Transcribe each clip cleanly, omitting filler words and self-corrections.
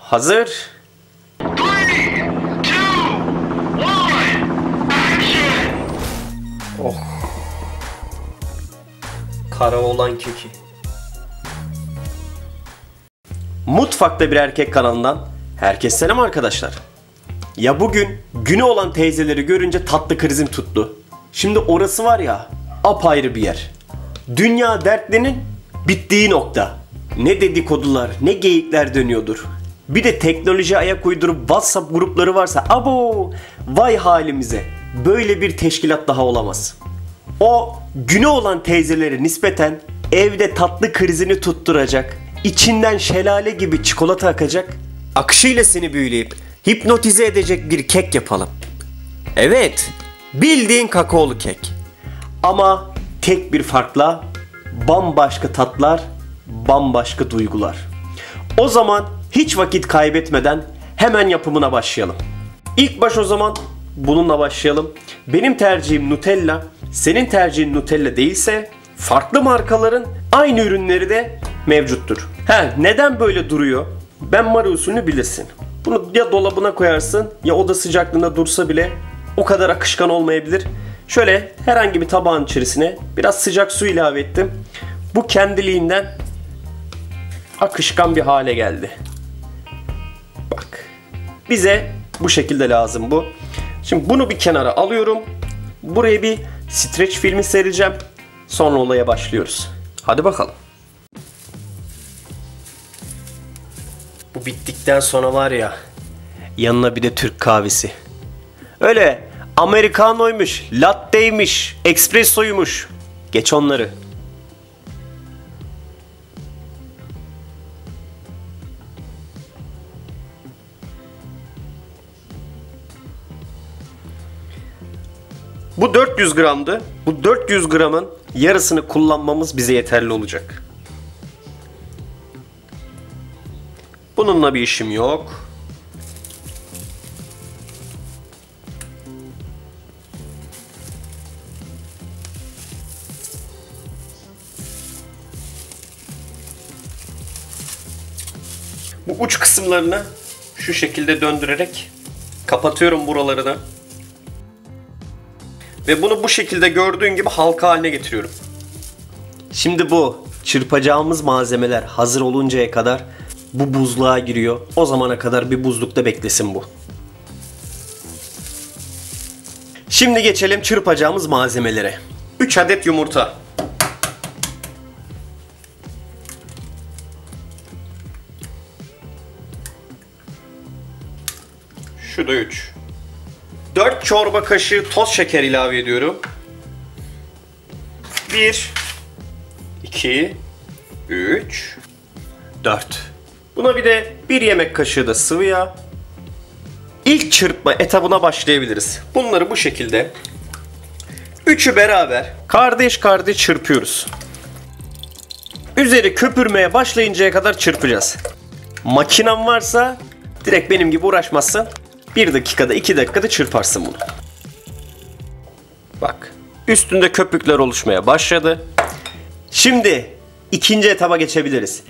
Hazır. 3, 2, 1, action! Oh. Karaoğlan keki. Mutfakta bir erkek kanalından herkese selam arkadaşlar. Ya bugün günü olan teyzeleri görünce tatlı krizim tuttu. Şimdi orası var ya, apayrı bir yer. Dünya dertlerinin bittiği nokta. Ne dedikodular, ne geyikler dönüyordur. Bir de teknoloji ayak uydurup WhatsApp grupları varsa abo, vay halimize. Böyle bir teşkilat daha olamaz. O günü olan teyzeleri nispeten evde tatlı krizini tutturacak, içinden şelale gibi çikolata akacak, akışıyla seni büyüleyip hipnotize edecek bir kek yapalım. Evet, bildiğin kakaolu kek. Ama tek bir farkla bambaşka tatlar, bambaşka duygular. O zaman hiç vakit kaybetmeden hemen yapımına başlayalım. İlk baş o zaman bununla başlayalım. Benim tercihim Nutella, senin tercihin Nutella değilse farklı markaların aynı ürünleri de mevcuttur. Neden böyle duruyor? Benmari usulünü bilirsin. Bunu ya dolabına koyarsın ya oda sıcaklığında dursa bile o kadar akışkan olmayabilir. Şöyle herhangi bir tabağın içerisine biraz sıcak su ilave ettim. Bu kendiliğinden akışkan bir hale geldi. Bak. Bize bu şekilde lazım bu. Şimdi bunu bir kenara alıyorum. Buraya bir streç filmi sereceğim. Sonra olaya başlıyoruz. Hadi bakalım. Bu bittikten sonra var ya, yanına bir de Türk kahvesi. Öyle Americano'ymuş, latte'ymiş, espresso'ymuş. Geç onları. Bu 400 gramdı. Bu 400 gramın yarısını kullanmamız bize yeterli olacak. Bununla bir işim yok. Bu uç kısımlarını şu şekilde döndürerek kapatıyorum buraları da. Ve bunu bu şekilde gördüğün gibi halka haline getiriyorum. Şimdi bu çırpacağımız malzemeler hazır oluncaya kadar bu buzluğa giriyor. O zamana kadar bir buzlukta beklesin bu. Şimdi geçelim çırpacağımız malzemelere. 3 adet yumurta. Şu da 3. 4 çorba kaşığı toz şeker ilave ediyorum. 1 2 3 4. Buna bir de 1 yemek kaşığı da sıvı yağ. İlk çırpma etabına başlayabiliriz. Bunları bu şekilde üçü beraber kardeş kardeş çırpıyoruz. Üzeri köpürmeye başlayıncaya kadar çırpacağız. Makinen varsa direkt benim gibi uğraşmazsın. 1 dakikada 2 dakikada çırparsın bunu. Bak, üstünde köpükler oluşmaya başladı. Şimdi ikinci etaba geçebiliriz.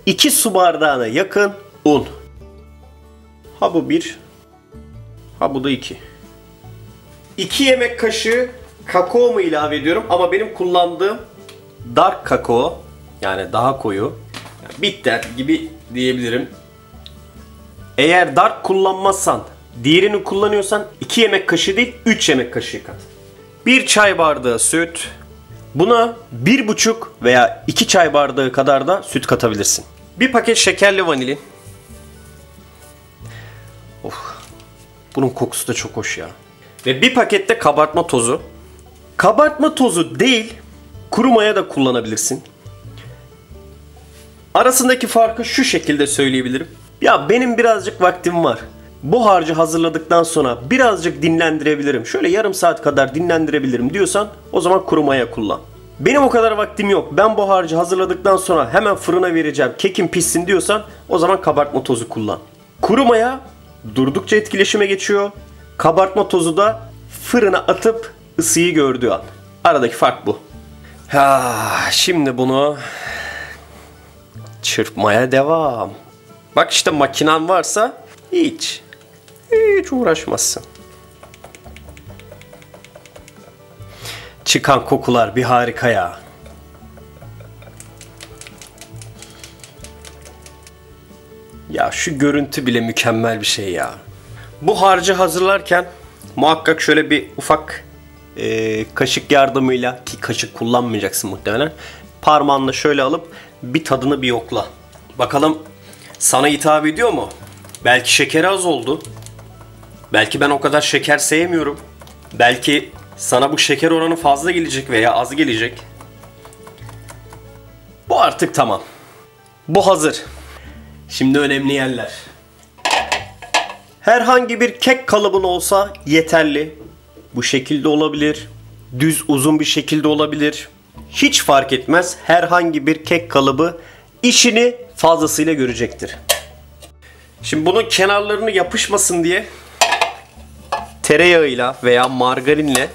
2 su bardağına yakın un. Ha bu 1, ha bu da 2. 2 yemek kaşığı kakao mu ilave ediyorum ama benim kullandığım dark kakao, yani daha koyu, yani bitter gibi diyebilirim. Eğer dark kullanmazsan, diğerini kullanıyorsan 2 yemek kaşığı değil 3 yemek kaşığı kat. 1 çay bardağı süt. Buna 1,5 veya 2 çay bardağı kadar da süt katabilirsin. 1 paket şekerli vanilin. Bunun kokusu da çok hoş ya. Ve 1 paket de kabartma tozu. Kabartma tozu değil, kuru maya da kullanabilirsin. Arasındaki farkı şu şekilde söyleyebilirim. Ya benim birazcık vaktim var. Bu harcı hazırladıktan sonra birazcık dinlendirebilirim. Şöyle yarım saat kadar dinlendirebilirim diyorsan o zaman kuru maya kullan. Benim o kadar vaktim yok. Ben bu harcı hazırladıktan sonra hemen fırına vereceğim. Kekim pişsin diyorsan o zaman kabartma tozu kullan. Kuru maya durdukça etkileşime geçiyor. Kabartma tozu da fırına atıp ısıyı gördüğü an. Aradaki fark bu. Şimdi bunu çırpmaya devam. Bak işte makinen varsa hiç uğraşmazsın. Çıkan kokular bir harika ya. Ya şu görüntü bile mükemmel bir şey ya. Bu harcı hazırlarken muhakkak şöyle bir ufak kaşık yardımıyla, ki kaşık kullanmayacaksın muhtemelen, parmağınla şöyle alıp bir tadını bir yokla. Bakalım sana hitap ediyor mu? Belki şekeri az oldu. Belki ben o kadar şeker sevmiyorum. Belki sana bu şeker oranı fazla gelecek veya az gelecek. Bu artık tamam. Bu hazır. Şimdi önemli yerler. Herhangi bir kek kalıbın olsa yeterli. Bu şekilde olabilir. Düz uzun bir şekilde olabilir. Hiç fark etmez. Herhangi bir kek kalıbı işini fazlasıyla görecektir. Şimdi bunun kenarlarını yapışmasın diye tereyağıyla veya margarinle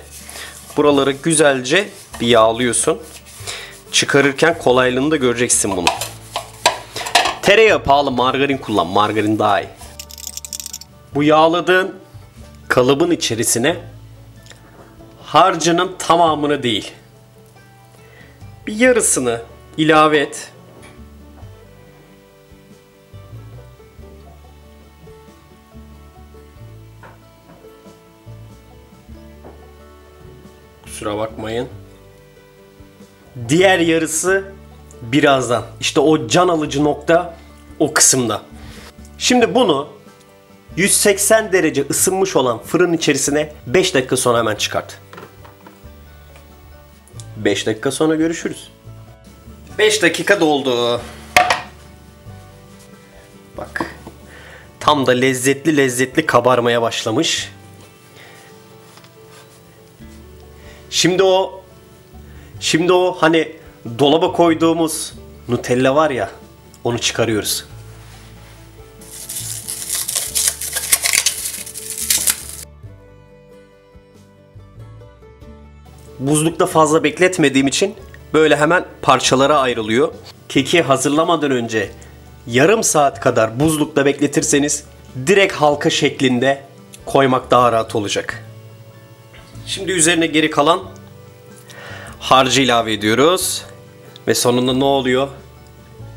buraları güzelce bir yağlıyorsun. Çıkarırken kolaylığını da göreceksin bunu. Tereyağı pahalı, margarin kullan. Margarin daha iyi. Bu yağladığın kalıbın içerisine harcının tamamını değil, bir yarısını ilave et. Kusura bakmayın. Diğer yarısı birazdan. İşte o can alıcı nokta o kısımda. Şimdi bunu 180 derece ısınmış olan fırın içerisine 5 dakika sonra hemen çıkart. 5 dakika sonra görüşürüz. 5 dakika doldu. Bak. Tam da lezzetli kabarmaya başlamış. Şimdi o hani dolaba koyduğumuz Nutella var ya, onu çıkarıyoruz. Buzlukta fazla bekletmediğim için böyle hemen parçalara ayrılıyor. Keki hazırlamadan önce yarım saat kadar buzlukta bekletirseniz direkt halka şeklinde koymak daha rahat olacak. Şimdi üzerine geri kalan harcı ilave ediyoruz. Ve sonunda ne oluyor?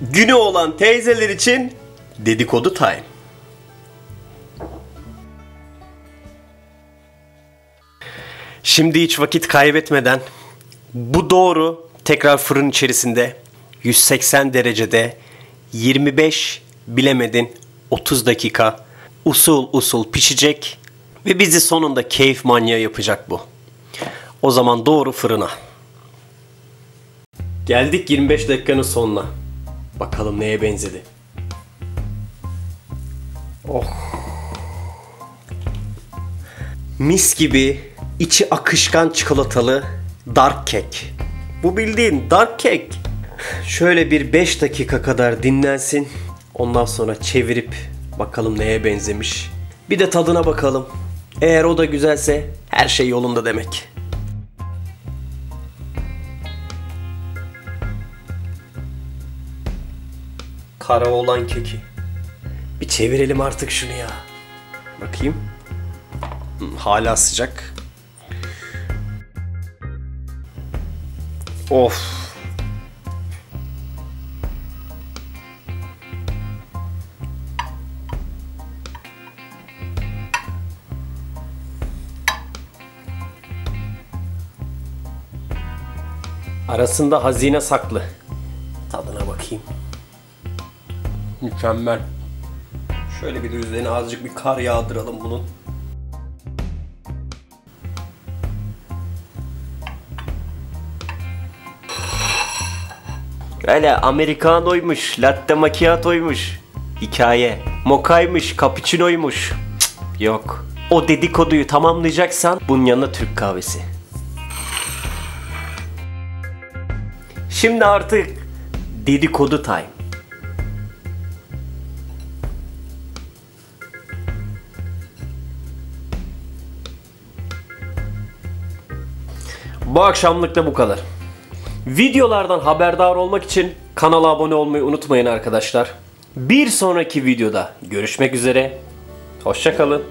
Günü olan teyzeler için dedikodu time. Şimdi hiç vakit kaybetmeden bu doğru tekrar fırın içerisinde 180 derecede 25 bilemedin 30 dakika usul usul pişecek ve bizi sonunda keyif manyağı yapacak bu. O zaman doğru fırına. Geldik 25 dakikanın sonuna. Bakalım neye benzedi. Oh. Mis gibi içi akışkan çikolatalı dark kek. Bu bildiğin dark kek. Şöyle bir 5 dakika kadar dinlensin. Ondan sonra çevirip bakalım neye benzemiş. Bir de tadına bakalım. Eğer o da güzelse her şey yolunda demek. Kara oğlan keki. Bir çevirelim artık şunu ya. Bakayım. Hala sıcak. Of. Arasında hazine saklı. Tadına bakayım. Mükemmel. Şöyle bir de üzerine azıcık bir kar yağdıralım bunun. Öyle americano'ymuş, latte macchiato'ymuş. Hikaye. Mokaymış, cappuccino'ymuş. Cık, yok. O dedikoduyu tamamlayacaksan bunun yanına Türk kahvesi. Şimdi artık dedikodu time. Bu akşamlık da bu kadar. Videolardan haberdar olmak için kanala abone olmayı unutmayın arkadaşlar. Bir sonraki videoda görüşmek üzere. Hoşça kalın.